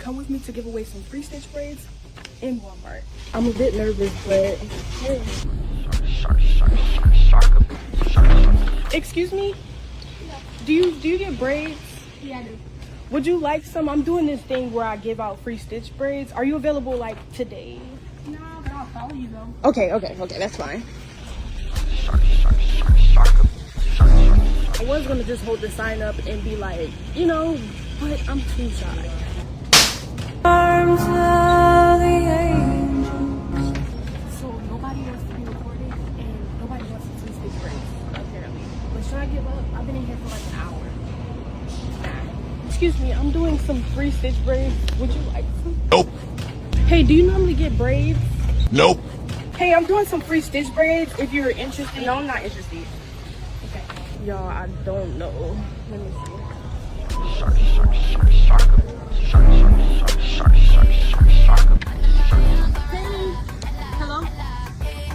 come with me to give away some free stitch braids in Walmart. I'm a bit nervous, but hey. Excuse me? Do you get braids? Yeah, I do. Would you like some? I'm doing this thing where I give out free stitch braids. Are you available like today? No, but I'll follow you though. Okay, that's fine. I was gonna just hold the sign up and be like, you know, but I'm too shy. Arms of the angels. So nobody wants to be recorded and nobody wants to see stitch braids, apparently. But should I give up? I've been in here for like an hour. Excuse me, I'm doing some free stitch braids. Would you like some? Nope. Hey, do you normally get braids? Nope. Hey, I'm doing some free stitch braids if you're interested. No, I'm not interested. Okay. Y'all, I don't know. Let me see. Hello?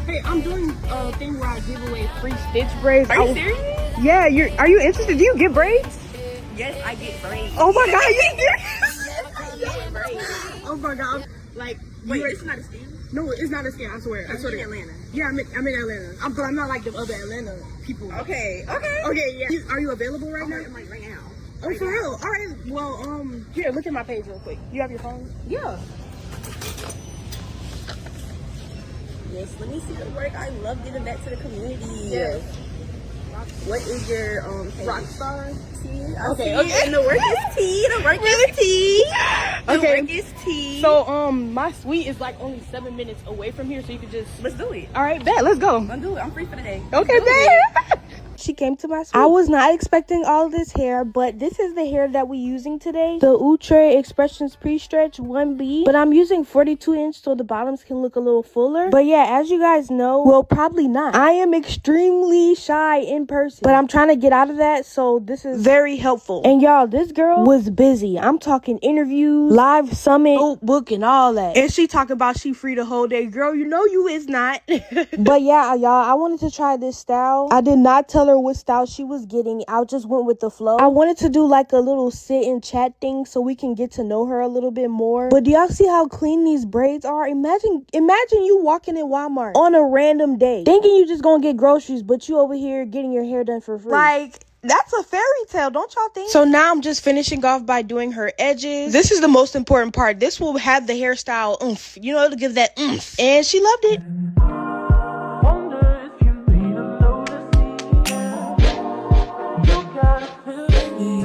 Hey, I'm doing a thing where I give away free stitch braids. Are you serious? Yeah, are you interested? Do you get braids? Yes, I get braids. Oh my god, you serious? Yes, I get braids. Oh my god. Like, Wait, it's not a scam? no, it's not a scam, I swear. I swear in to God. Atlanta. Yeah, I'm in Atlanta. But I'm not like the other Atlanta people. Okay. Okay, yeah. Are you available right now? I'm like right now. Oh, for real? All right. Well, here, look at my page real quick. You have your phone? Yeah. Yes, let me see the work. I love giving back to the community. Yes. What is your page? Rockstar. T. Okay. And the work is T. The work is T. The Okay. work is T. So, my suite is like only 7 minutes away from here, so you could just. let's do it. All right, bet. Let's go. Let's do it. I'm free for the day. Okay, bet. She came to my suite. I was not expecting all this hair, but this is the hair that we're using today. The Outre Expressions Pre-Stretch 1B. But I'm using 42 inch so the bottoms can look a little fuller. But yeah, as you guys know, well, probably not. I am extremely shy in person, but I'm trying to get out of that, so this is very helpful. And y'all, this girl was busy. I'm talking interviews, live summit, notebook, and all that. And she talking about she free the whole day. Girl, you know you is not. But yeah, y'all, I wanted to try this style. I did not tell her what style she was getting. I just went with the flow. I wanted to do like a little sit and chat thing so we can get to know her a little bit more. But do y'all see how clean these braids are? Imagine you walking in Walmart on a random day thinking you just gonna get groceries, but you over here getting your hair done for free. Like, that's a fairy tale, don't y'all think? So now I'm just finishing off by doing her edges. This is the most important part. This will have the hairstyle oomph. You know, it'll give that oomph. And she loved it.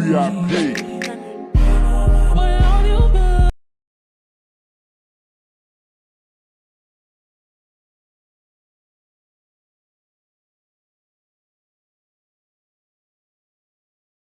VIP.